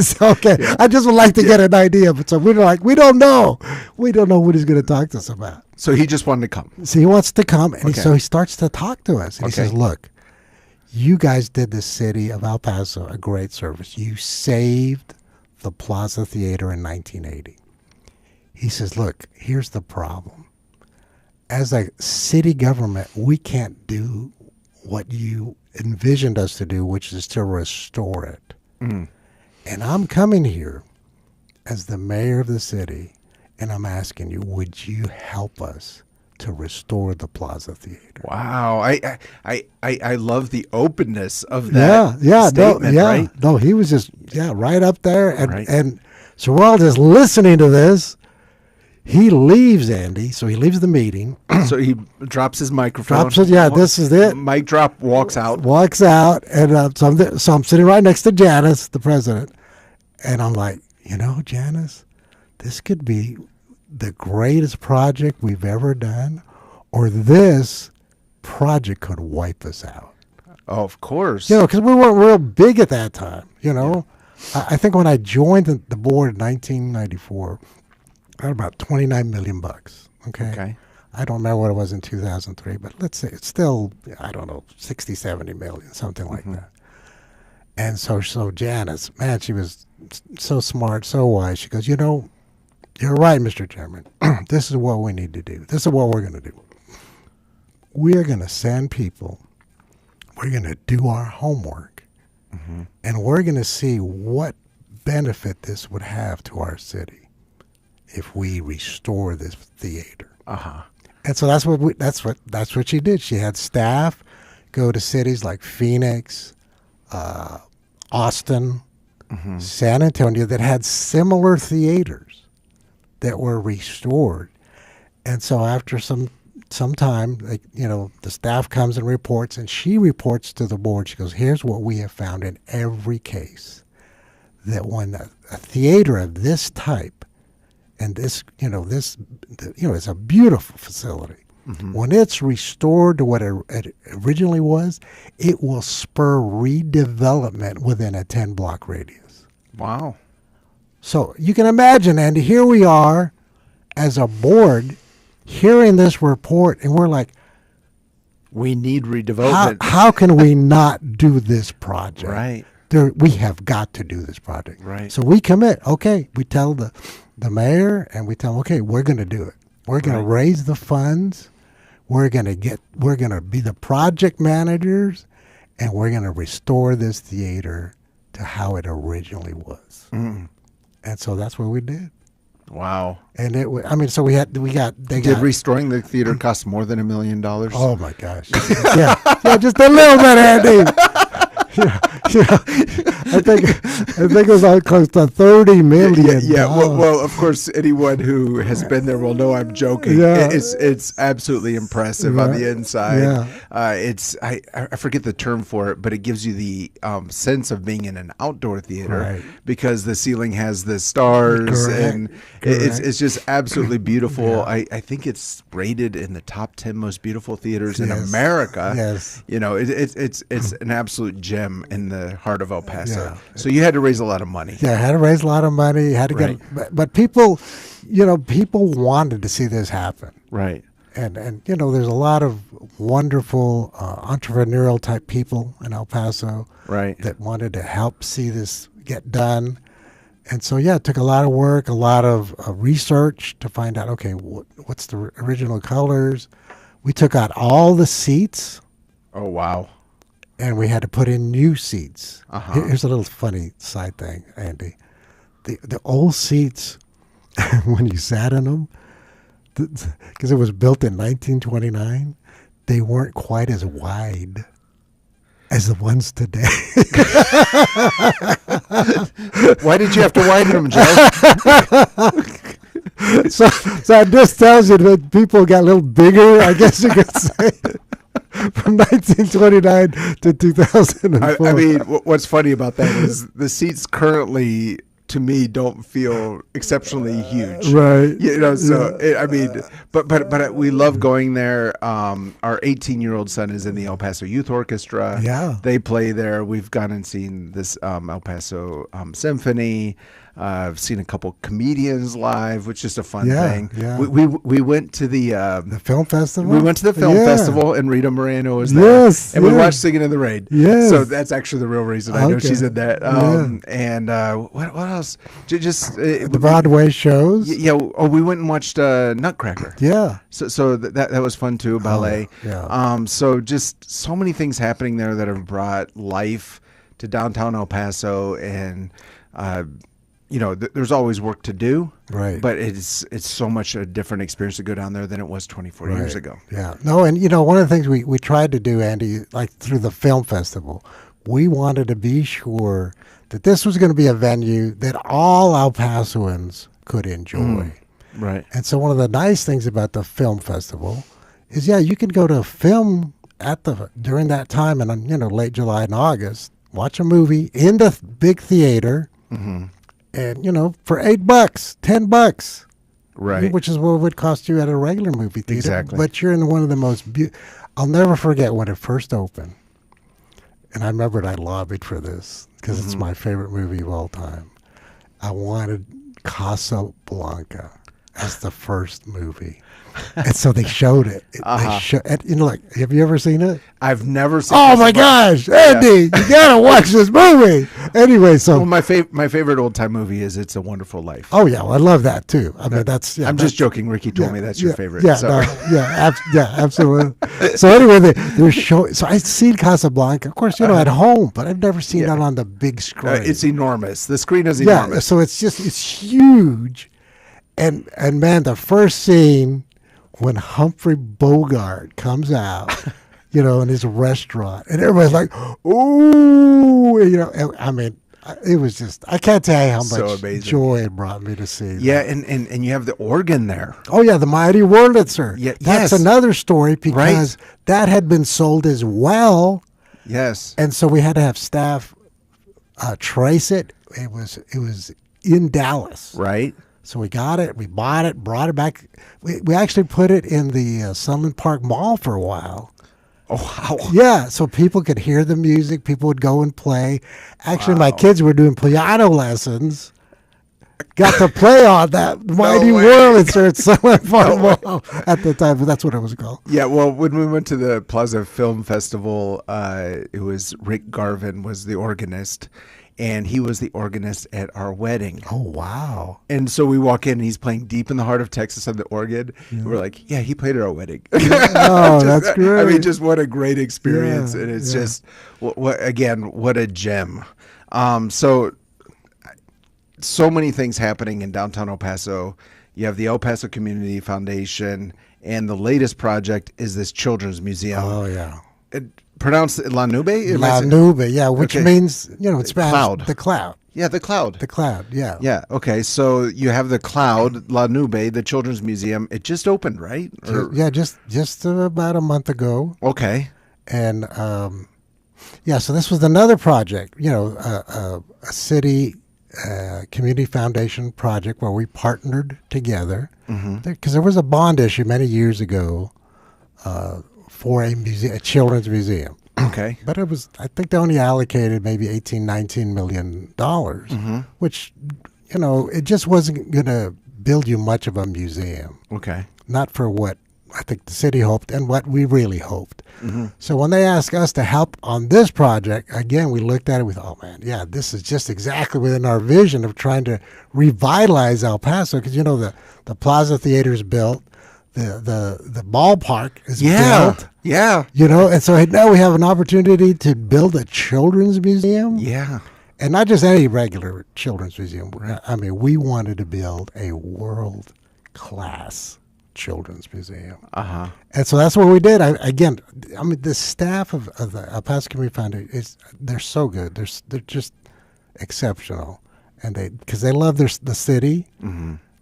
So, okay, yeah. I just would like to get an idea. But so we're like, we don't know. We don't know what he's going to talk to us about. So he just wanted to come. So he wants to come, and he starts to talk to us. And he says, "Look, you guys did the city of El Paso a great service. You saved the Plaza Theater in 1980. He says, "Look, here's the problem. As a city government, we can't do what you envisioned us to do, which is to restore it. And I'm coming here as the mayor of the city, and I'm asking you, would you help us to restore the Plaza Theater?" Wow, I love the openness of that statement. Right? No, he was just right up there, and so we're all just listening to this. He leaves, Andy. So he leaves the meeting. So he drops his microphone. This is it. Mic drop. Walks out. And so I'm sitting right next to Janice, the president, and I'm like, Janice, this could be the greatest project we've ever done, or this project could wipe us out. Oh, of course. Because we weren't real big at that time. I think when I joined the board in 1994. I had about $29 million. Okay. I don't remember what it was in 2003, but let's say it's still, I don't know, 60, 70 million, something like that. And so Janice, man, she was so smart, so wise. She goes, "You're right, Mr. Chairman. This is what we need to do. This is what we're going to do. We're going to send people. We're going to do our homework. And we're going to see what benefit this would have to our city if we restore this theater." And so that's what she did. She had staff go to cities like Phoenix, Austin, San Antonio that had similar theaters that were restored. And so after some time, the staff comes and reports, and she reports to the board. She goes, "Here's what we have found in every case, that when a theater of this type, and this, it's a beautiful facility. When it's restored to what it originally was, it will spur redevelopment within a 10-block radius." Wow. So you can imagine, Andy, here we are as a board hearing this report, and we're like, we need redevelopment. How can we not do this project? Right. We have got to do this project. Right. So we commit. Okay, we tell the mayor, and we tell him, okay, we're going to do it. We're going to raise the funds. We're going to be the project managers, and we're going to restore this theater to how it originally was. And so that's what we did. Wow. And Did restoring the theater cost more than $1 million? Oh my gosh. yeah, just a little bit, Andy. I think it was close to $30 million. Yeah. Well, of course, anyone who has been there will know I'm joking. Yeah. It's absolutely impressive on the inside. Yeah. I forget the term for it, but it gives you the sense of being in an outdoor theater because the ceiling has the stars. Correct. It's just absolutely beautiful. Yeah. I think it's rated in the top 10 most beautiful theaters in America. Yes. It's an absolute gem in the heart of El Paso. So you had to raise a lot of money. Yeah, I had to raise a lot of money. Had to get, but people, people wanted to see this happen. Right. And there's a lot of wonderful entrepreneurial type people in El Paso, right, that wanted to help see this get done. And so, it took a lot of work, a lot of research to find out, okay, what's the original colors. We took out all the seats. Oh, wow. And we had to put in new seats. Uh-huh. Here's a little funny side thing, Andy. The old seats, when you sat in them, because it was built in 1929, they weren't quite as wide as the ones today. Why did you have to widen them, Joe? so it just tells you that people got a little bigger, I guess you could say, from 1929 to 2004. I mean, what's funny about that is the seats currently, to me, don't feel exceptionally huge, right? But we love going there. Our 18-year-old son is in the El Paso Youth Orchestra. Yeah, they play there. We've gone and seen this El Paso Symphony. I've seen a couple comedians live, which is a fun thing. Yeah. We went to the film festival. We went to the film festival, and Rita Moreno was there. Yes, and we watched Singing in the Rain. Yes, so that's actually the real reason I know she's in that. And what else? Just the Broadway shows. Yeah. Oh, we went and watched Nutcracker. Yeah. So that was fun too. Ballet. Yeah. So just so many things happening there that have brought life to downtown El Paso, and there's always work to do, right? But it's so much a different experience to go down there than it was 24 years ago. Yeah, no, and one of the things we tried to do, Andy, like through the film festival, we wanted to be sure that this was going to be a venue that all El Pasoans could enjoy. Right. And so one of the nice things about the film festival is, you can go to a film during that time, and late July and August, watch a movie in the big theater. Mm-hmm. And, for $8, $10, right, which is what it would cost you at a regular movie theater. Exactly. But you're in one of the most I'll never forget when it first opened. And I remember I lobbied for this because it's my favorite movie of all time. I wanted Casablanca as the first movie. And so they showed it. Have you ever seen it? I've never seen it. Oh my gosh, Andy, you gotta watch this movie. Anyway, so my favorite old time movie is It's a Wonderful Life. Oh yeah, well, I love that too. I mean, I'm just joking. Ricky told me that's your favorite. Yeah, so. Absolutely. So anyway, they're showing. So I'd seen Casablanca, of course, at home, but I've never seen it on the big screen. It's enormous. The screen is enormous. Yeah, so it's huge, and man, the first scene, when Humphrey Bogart comes out, in his restaurant, and everybody's like, "Ooh!" I mean, it was just, I can't tell you how much joy it brought me to see. Yeah, and you have the organ there. Oh yeah, the mighty Wurlitzer. Yeah, that's another story because that had been sold as well. Yes, and so we had to have staff trace it. It was in Dallas, right? So we got it, we bought it, brought it back. We actually put it in the Sunland Park Mall for a while. Oh, wow. Yeah, so people could hear the music. People would go and play. Actually, my kids were doing piano lessons. Got to play on that mighty Wurlitzer at Sunland Park Mall at the time, but that's what it was called. Yeah, well, when we went to the Plaza Film Festival, it was Rick Garvin was the organist. And he was the organist at our wedding. Oh, wow. And so we walk in, and he's playing Deep in the Heart of Texas on the organ. Yeah. And we're like, he played at our wedding. Oh, that's great. I mean, just what a great experience. And it's just, what a gem. So many things happening in downtown El Paso. You have the El Paso Community Foundation, and the latest project is this children's museum. Oh, yeah. Pronounced La Nube? La Nube, yeah, which means, it's cloud. The cloud. Yeah, the cloud. The cloud, yeah. Yeah, okay. So you have the cloud, La Nube, the children's museum. It just opened, right? Just about a month ago. Okay. And, so this was another project, a city community foundation project where we partnered together. Because there was a bond issue many years ago for a children's museum. Okay. But I think they only allocated maybe $18-19 million, which, it just wasn't going to build you much of a museum. Okay. Not for what I think the city hoped and what we really hoped. So when they asked us to help on this project, again, we looked at it with, oh man, yeah, this is just exactly within our vision of trying to revitalize El Paso, because the Plaza Theater is built, the ballpark is built. Yeah. And so now we have an opportunity to build a children's museum. Yeah. And not just any regular children's museum. Right. I mean, we wanted to build a world-class children's museum. And so that's what we did. The staff of the El Paso Community Foundation, they're so good. They're just exceptional. And because they love the city.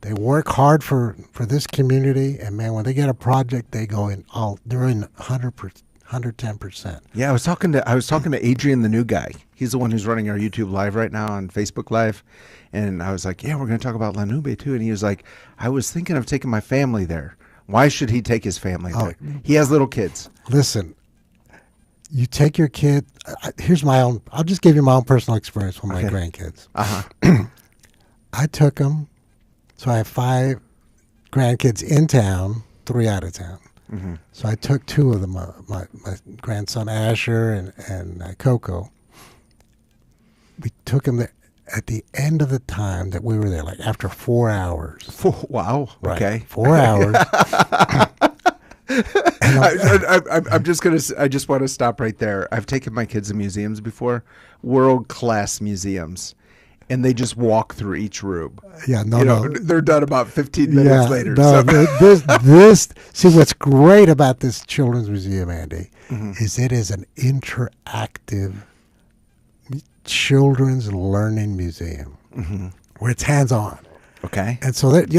They work hard for this community, and man, when they get a project, they go in they're in 110%. Yeah, I was talking to Adrian, the new guy. He's the one who's running our YouTube Live right now on Facebook Live, and I was like, yeah, we're going to talk about La Nube too. And he was like, I was thinking of taking my family there. Why should he take his family there? He has little kids. Listen, you take your kid. I'll just give you my own personal experience with my grandkids. I took them. So I have 5 grandkids in town, 3 out of town. So I took 2 of them, my grandson Asher and Coco. We took them there at the end of the time that we were there, like after 4 hours. Wow. Right. Okay. 4 hours. I just want to stop right there. I've taken my kids to museums before, world-class museums. And they just walk through each room. Yeah, they're done about 15 minutes later. See, what's great about this children's museum, Andy, is it is an interactive children's learning museum where it's hands-on. Okay. And so that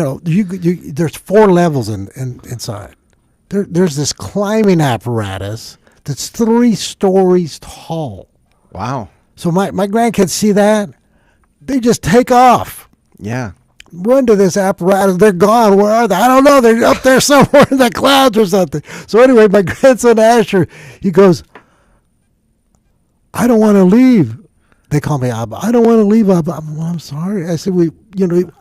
there's 4 levels inside. There's this climbing apparatus that's 3 stories tall. Wow. So my grandkids see that. They just take off. Yeah. Run to this apparatus. They're gone. Where are they? I don't know. They're up there somewhere in the clouds or something. So anyway, my grandson Asher, he goes, I don't want to leave. They call me Abba. I don't want to leave, Abba. I'm sorry. I said,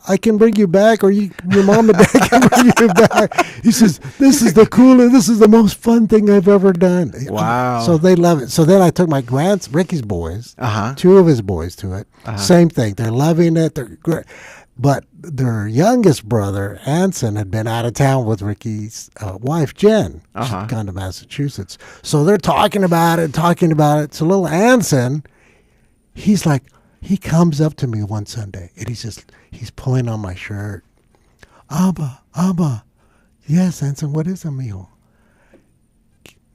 I can bring you back, or your mom and dad can bring you back. He says, this is the most fun thing I've ever done. Wow. So they love it. So then I took my Ricky's boys, 2 of his boys to it. Same thing. They're loving it. They're great. But their youngest brother, Anson, had been out of town with Ricky's wife, Jen. She's gone to Massachusetts. So they're talking about it. So little Anson, he's like, he comes up to me one Sunday, and he's pulling on my shirt. Abba. Yes, Anson, what is it, mijo?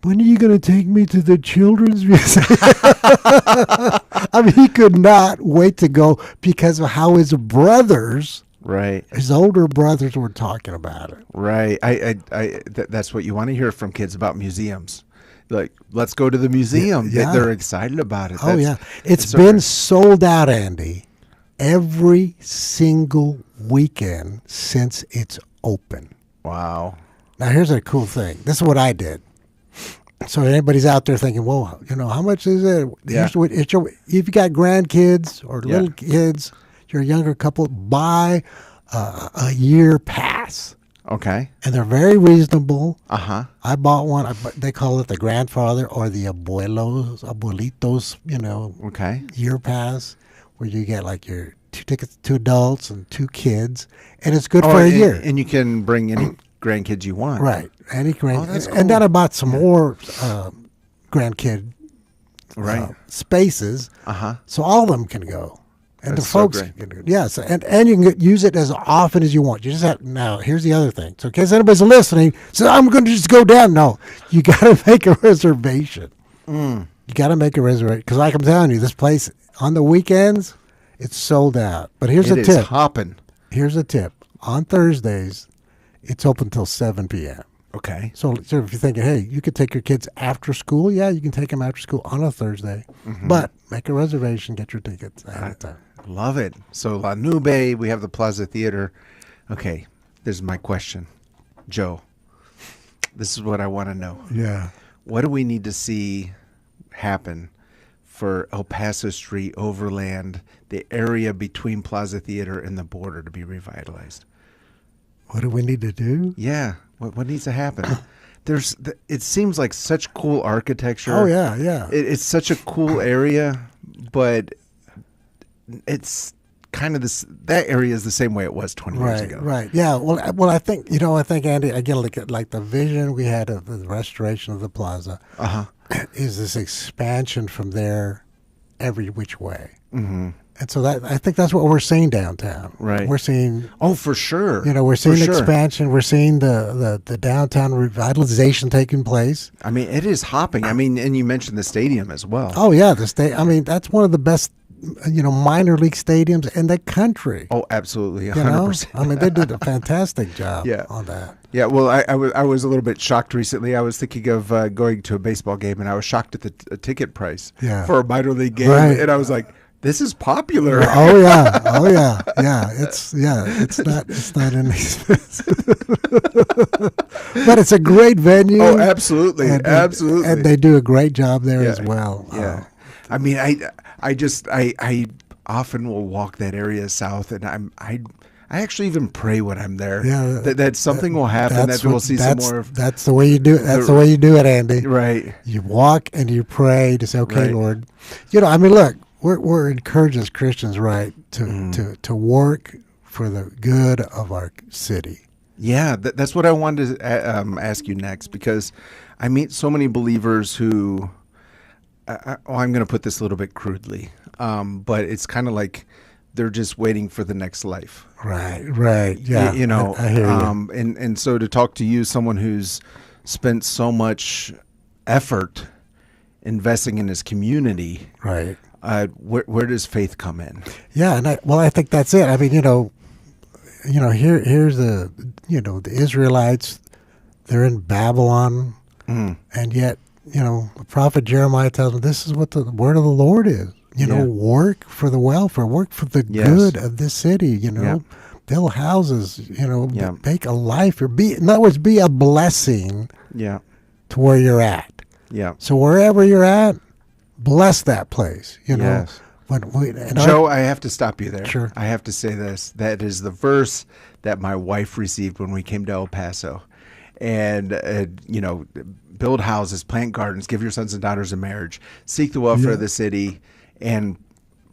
When are you going to take me to the children's museum? I mean, he could not wait to go because of how his brothers, his older brothers, were talking about it. Right. That's what you want to hear from kids about museums. Like, let's go to the museum. Yeah. They're excited about it. It's been sold out, Andy, every single weekend since it's open. Wow. Now, here's a cool thing. This is what I did. So anybody's out there thinking, well, how much is it? Yeah. If you got grandkids or little kids, you're a younger couple, buy a year pass. Okay. And they're very reasonable. I bought one. They call it the grandfather or the abuelitos, okay, year pass, where you get like your 2 tickets, 2 adults and 2 kids, and it's good for a year. And you can bring any grandkids you want. Right. Any grandkids. That's cool. And then I bought some more grandkid spaces. So all of them can go. And That's the folks, so great. yes, and you can use it as often as you want. You just have, now, here's the other thing. So in case anybody's listening, so I'm going to just go down. No, you got to make a reservation. You got to make a reservation. Because like I'm telling you, this place, on the weekends, it's sold out. But here's a tip. It is hopping. Here's a tip. On Thursdays, it's open till 7 p.m. Okay. So if you're thinking, hey, you could take your kids after school, yeah, you can take them after school on a Thursday. But make a reservation, get your tickets ahead of time. Love it. So La Nube, we have the Plaza Theater. Okay, this is my question. Joe, this is what I want to know. Yeah. What do we need to see happen for El Paso Street, Overland, the area between Plaza Theater and the border to be revitalized? What do we need to do? Yeah. What needs to happen? It seems like such cool architecture. Oh, yeah. It's such a cool area, but it's kind of that area is the same way it was 20 years ago. Right. Yeah. Well, I think Andy, again, like the vision we had of the restoration of the plaza is this expansion from there every which way. Mm-hmm. And so I think that's what we're seeing downtown. Right. We're seeing. Oh, for sure. We're seeing expansion. We're seeing the downtown revitalization taking place. I mean, it is hopping. I mean, and you mentioned the stadium as well. Oh yeah, I mean, that's one of the best, minor league stadiums in the country. Oh, absolutely, 100%. I mean, they did a fantastic job on that. Yeah, well, I was a little bit shocked recently. I was thinking of going to a baseball game, and I was shocked at the ticket price for a minor league game, and I was like, this is popular. Oh yeah. It's not inexpensive, but it's a great venue. Oh, absolutely, absolutely. And they do a great job there as well. Yeah, I mean, I often will walk that area south, and I actually even pray when I'm there. Yeah, that something will happen. That we'll see some more. That's the way you do it. That's the way you do it, Andy. Right. You walk and you pray to say, "Okay, Lord." I mean, look. We're encouraged as Christians, right, to work for the good of our city. Yeah, that's what I wanted to ask you next, because I meet so many believers who, I'm going to put this a little bit crudely, but it's kind of like they're just waiting for the next life. Right, yeah. I hear you. And so to talk to you, someone who's spent so much effort investing in his community, right. Where does faith come in? Yeah, and I think that's it. I mean, here's the Israelites. They're in Babylon, and yet the prophet Jeremiah tells them this is what the word of the Lord is. Work for the welfare, work for the good of this city. Build houses. Make a life. In other words, be a blessing. Yeah. To where you're at. Yeah. So wherever you're at, bless that place, Yes. Joe, I have to stop you there. Sure. I have to say this. That is the verse that my wife received when we came to El Paso. And, build houses, plant gardens, give your sons and daughters in marriage, seek the welfare of the city, and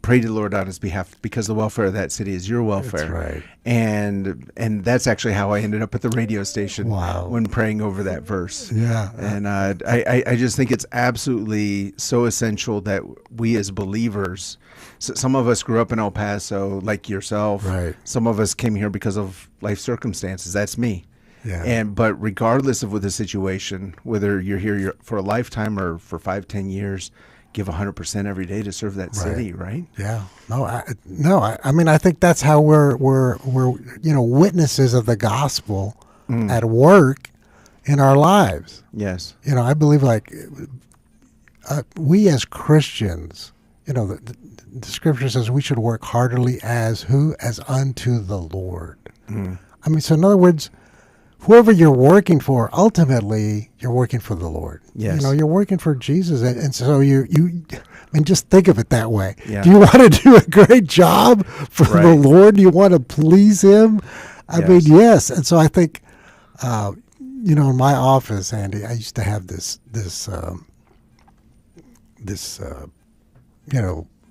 pray to the Lord on his behalf, because the welfare of that city is your welfare. That's right. And that's actually how I ended up at the radio station when praying over that verse. Yeah. And I just think it's absolutely so essential that we as believers, some of us grew up in El Paso like yourself. Right. Some of us came here because of life circumstances. That's me. Yeah. But regardless of what the situation, whether you're here for a lifetime or for 5-10 years, give 100% every day to serve that city, right? Yeah. I mean, I think that's how we're witnesses of the gospel at work in our lives. Yes. I believe we as Christians, the scripture says we should work heartily as unto the Lord. I mean, so in other words, whoever you're working for, ultimately, you're working for the Lord. Yes. You're working for Jesus. And so I mean, just think of it that way. Yeah. Do you want to do a great job for the Lord? Do you want to please him? I mean, yes. And so I think, in my office, Andy, I used to have this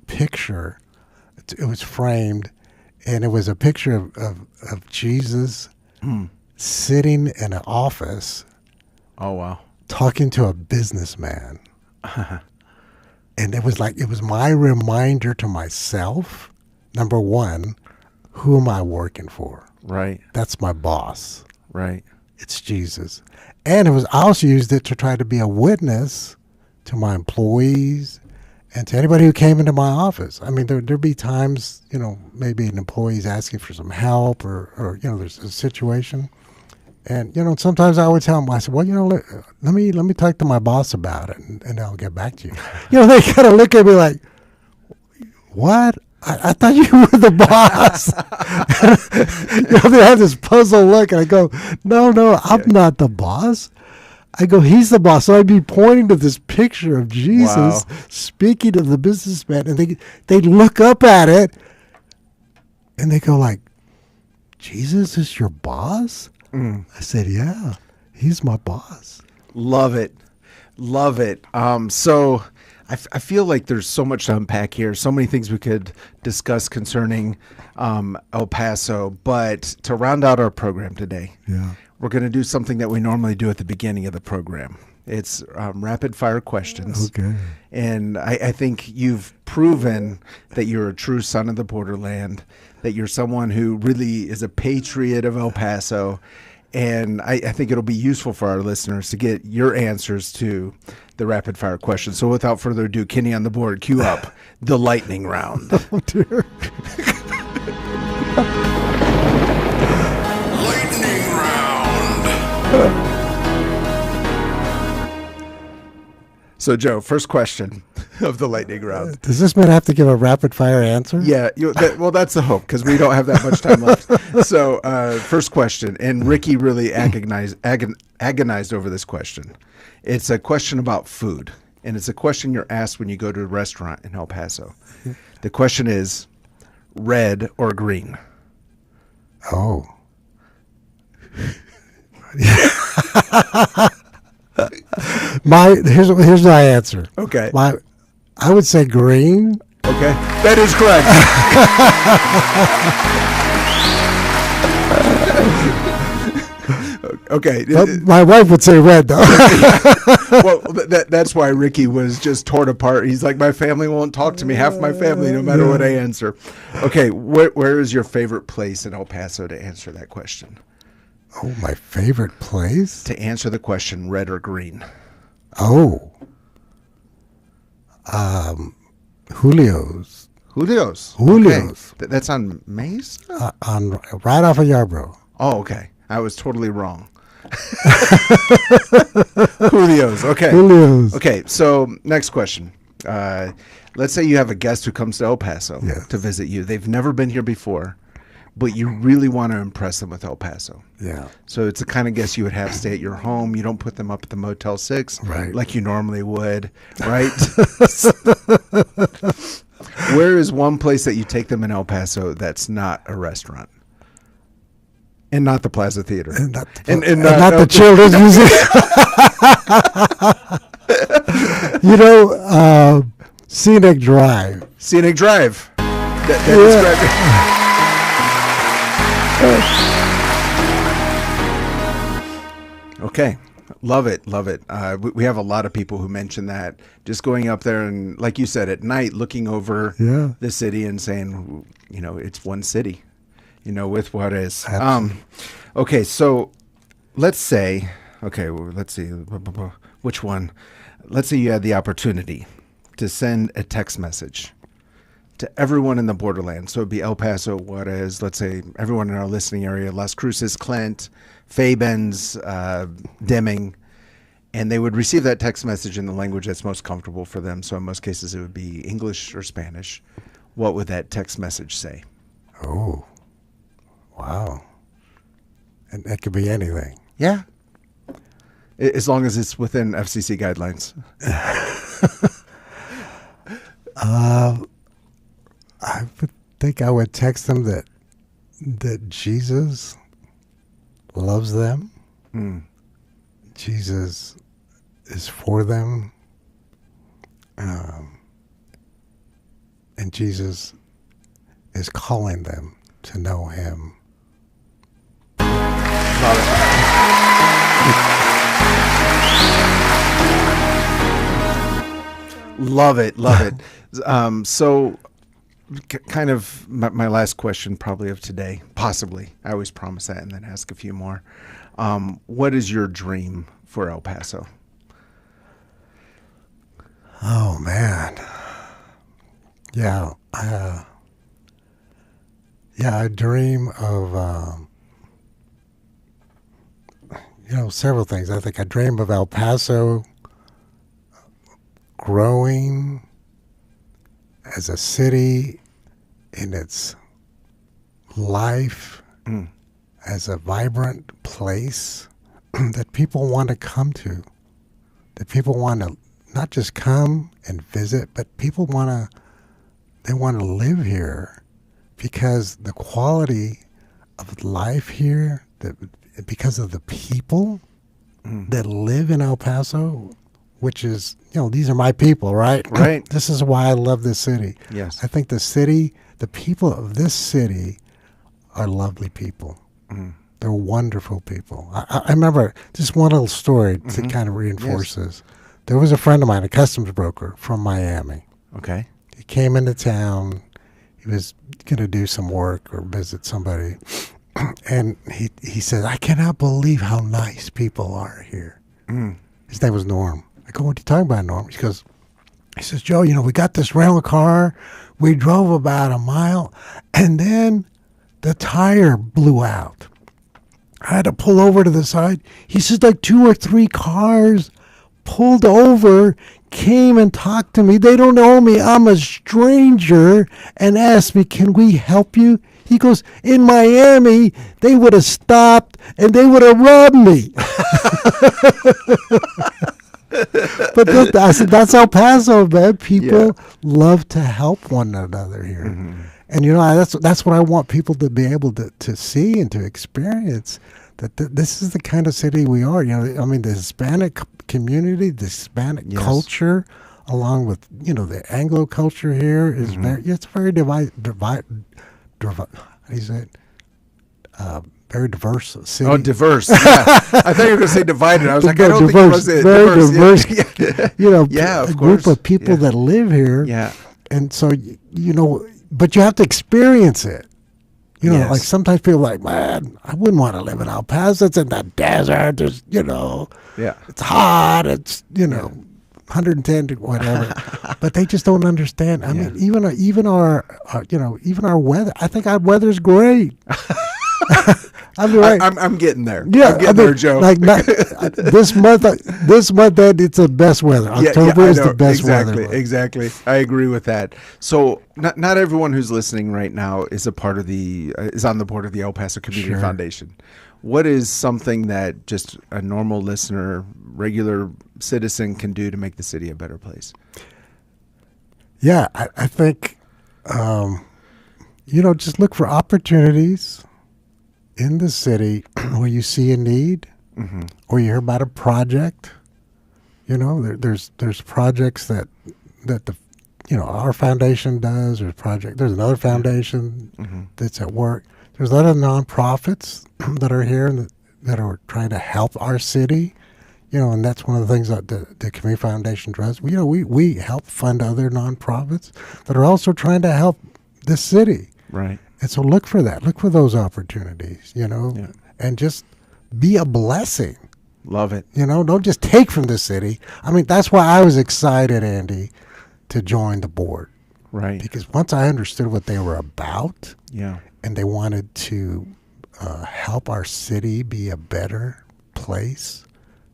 picture. It was framed, and it was a picture of Jesus sitting in an office. Oh, wow. Talking to a businessman. And it was my reminder to myself, number one, who am I working for? Right. That's my boss. Right. It's Jesus. And I also used it to try to be a witness to my employees and to anybody who came into my office. I mean, there'd be times, maybe an employee's asking for some help or there's a situation. And, sometimes I would tell them, I said, well, let me talk to my boss about it and I'll get back to you. They kind of look at me like, what? I thought you were the boss. They have this puzzled look and I go, no, I'm not the boss. I go, he's the boss. So I'd be pointing to this picture of Jesus speaking to the businessman, and they look up at it, and they go like, Jesus is your boss? I said, yeah, he's my boss. Love it. Love it. So I feel like there's so much to unpack here, so many things we could discuss concerning El Paso. But to round out our program today, we're going to do something that we normally do at the beginning of the program. It's rapid fire questions. Okay. And I think you've proven that you're a true son of the borderland, that you're someone who really is a patriot of El Paso. And I think it'll be useful for our listeners to get your answers to the rapid fire questions. So without further ado, Kenny on the board, cue up the lightning round. Oh, dear. Lightning round. So, Joe, first question of the lightning round. Does this man have to give a rapid fire answer? Yeah, well, that's the hope, because we don't have that much time left. So, first question, and Ricky really agonized over this question. It's a question about food, and it's a question you're asked when you go to a restaurant in El Paso. The question is, red or green? Oh. Here's my answer. Okay. I would say green. Okay, that is correct. Okay. My wife would say red, though. Well, that's why Ricky was just torn apart. He's like, my family won't talk to me. Half my family, no matter what I answer. Okay, where is your favorite place in El Paso to answer that question? Oh, my favorite place? To answer the question, red or green? Oh. Julio's. Julio's. Julio's. Okay. That's on Mesa? Right off of Yarborough. Oh, okay. I was totally wrong. Julio's. Okay. Julio's. Okay, so next question. Let's say you have a guest who comes to El Paso to visit you. They've never been here before, but you really want to impress them with El Paso. Yeah. So it's the kind of guest you would have stay at your home. You don't put them up at the Motel 6 like you normally would, right? Where is one place that you take them in El Paso that's not a restaurant? And not the Plaza Theater. And not the Children's Museum. Scenic Drive. Scenic Drive. That is correct. Okay. Love it. Love it. We have a lot of people who mention that. Just going up there and, like you said, at night, looking over the city and saying, it's one city. With Juarez. Okay, so let's see. Which one? Let's say you had the opportunity to send a text message to everyone in the borderland. So it'd be El Paso, Juarez, let's say everyone in our listening area, Las Cruces, Clint, Fabens, Deming, and they would receive that text message in the language that's most comfortable for them. So in most cases, it would be English or Spanish. What would that text message say? Oh. Wow. And that could be anything. Yeah. As long as it's within FCC guidelines. I would think I would text them that Jesus loves them. Jesus is for them. And Jesus is calling them to know him. Love it. Love it. So kind of my last question probably of today, possibly. I always promise that and then ask a few more. What is your dream for El Paso? Oh, man. Yeah. I dream of, several things. I think I dream of El Paso growing as a city in its life, as a vibrant place that people want to come to, that people want to not just come and visit, but people want to live here because the quality of life here, because of the people that live in El Paso, which is, these are my people, right? Right. This is why I love this city. Yes. I think the people of this city are lovely people. They're wonderful people. I remember just one little story to kind of reinforce this. There was a friend of mine, a customs broker from Miami. Okay. He came into town. He was going to do some work or visit somebody. And he said, I cannot believe how nice people are here. His name was Norm. I go, what are you talking about, Norm? He says, Joe, we got this rental car. We drove about a mile, and then the tire blew out. I had to pull over to the side. He says, like 2 or 3 cars pulled over, came and talked to me. They don't know me. I'm a stranger, and asked me, can we help you? He goes, in Miami, they would have stopped and they would have robbed me. But I said, that's El Paso, man. People love to help one another here. And, that's what I want people to be able to see and to experience, that this is the kind of city we are. The Hispanic community, the Hispanic culture, along with, the Anglo culture here is very very diverse city. Oh, diverse. Yeah. I thought you were going to say divided. I was like, I don't think it was it. Very diverse. Of a group of people that live here. Yeah. And so, but you have to experience it. Like sometimes people are like, man, I wouldn't want to live in El Paso. It's in the desert. There's, it's hot. It's, 110 to whatever. But they just don't understand. I mean, even our weather. I think our weather's great. I'm getting there. Yeah, I'm getting there, Joe. This month, it's the best weather. October is the best weather. Exactly. I agree with that. So not everyone who's listening right now is a part of is on the board of the El Paso Community Foundation. What is something that just a normal listener, regular citizen can do to make the city a better place? Yeah, I think, just look for opportunities in the city where you see a need or you hear about a project. There's projects that our foundation does. There's another foundation that's at work. There's a lot of nonprofits that are here and that are trying to help our city. And that's one of the things that the Community Foundation does. We help fund other nonprofits that are also trying to help the city. Right. And so look for that. Look for those opportunities, and just be a blessing. Love it. Don't just take from the city. I mean, that's why I was excited, Andy, to join the board. Right. Because once I understood what they were about, and they wanted to help our city be a better place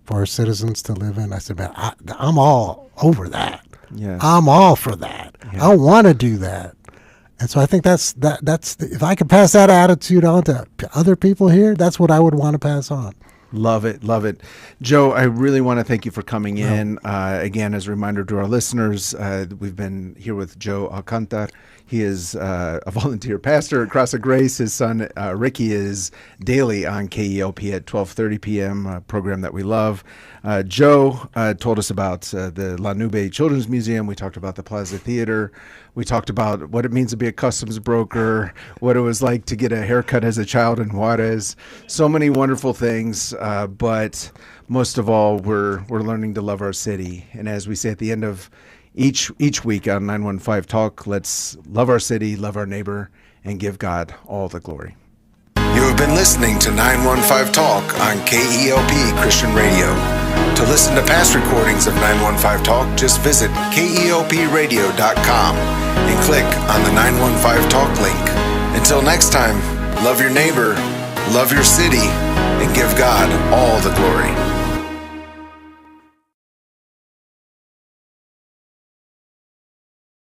for our citizens to live in, I said, man, I'm all over that. Yeah. I'm all for that. Yeah. I want to do that. And so I think that's if I could pass that attitude on to other people here, that's what I would want to pass on. Love it. Love it. Joe, I really want to thank you for coming in. Again, as a reminder to our listeners, we've been here with Joe Alcantar. He is a volunteer pastor at Cross of Grace. His son, Ricky, is daily on KELP at 12:30 p.m., a program that we love. Joe told us about the La Nube Children's Museum. We talked about the Plaza Theater. We talked about what it means to be a customs broker, what it was like to get a haircut as a child in Juarez. So many wonderful things, but most of all, we're learning to love our city. And as we say at the end of each week on 915 Talk, let's love our city, love our neighbor, and give God all the glory. You have been listening to 915 Talk on KELP Christian Radio. To listen to past recordings of 915 Talk, just visit KELPradio.com and click on the 915 Talk link. Until next time, love your neighbor, love your city, and give God all the glory.